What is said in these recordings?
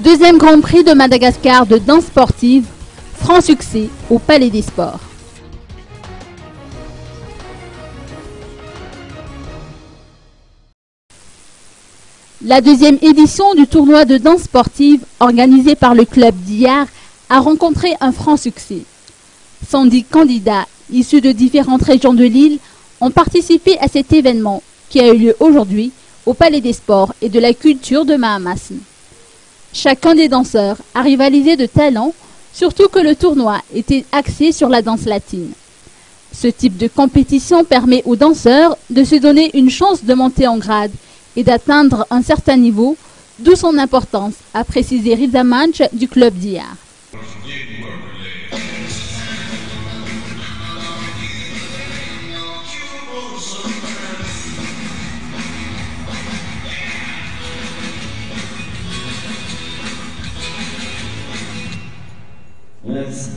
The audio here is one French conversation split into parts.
Deuxième Grand Prix de Madagascar de danse sportive, franc succès au Palais des Sports. La deuxième édition du tournoi de danse sportive organisé par le Club Dih'Art a rencontré un franc succès. 110 candidats issus de différentes régions de l'île ont participé à cet événement qui a eu lieu aujourd'hui au Palais des Sports et de la Culture de Mahamasina. Chacun des danseurs a rivalisé de talent, surtout que le tournoi était axé sur la danse latine. Ce type de compétition permet aux danseurs de se donner une chance de monter en grade et d'atteindre un certain niveau, d'où son importance, a précisé Risa Manch du Club Dih'Art. Merci.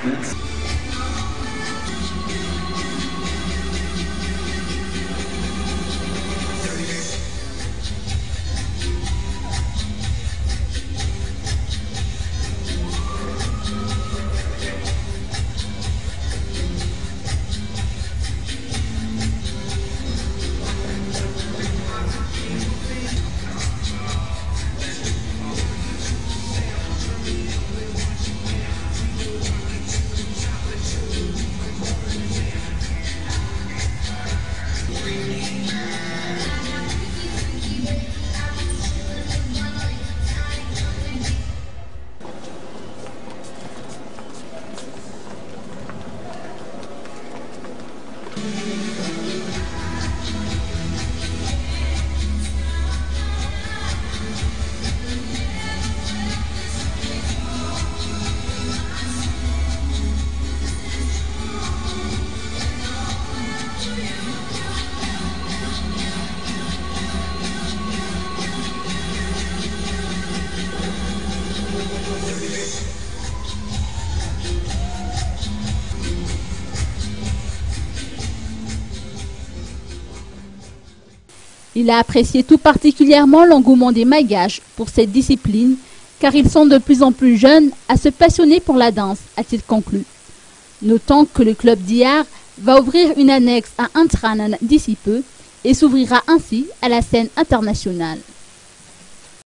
Merci. Il a apprécié tout particulièrement l'engouement des Malgaches pour cette discipline, car ils sont de plus en plus jeunes à se passionner pour la danse, a-t-il conclu. Notons que le Club Dih'Art va ouvrir une annexe à Intranan d'ici peu et s'ouvrira ainsi à la scène internationale.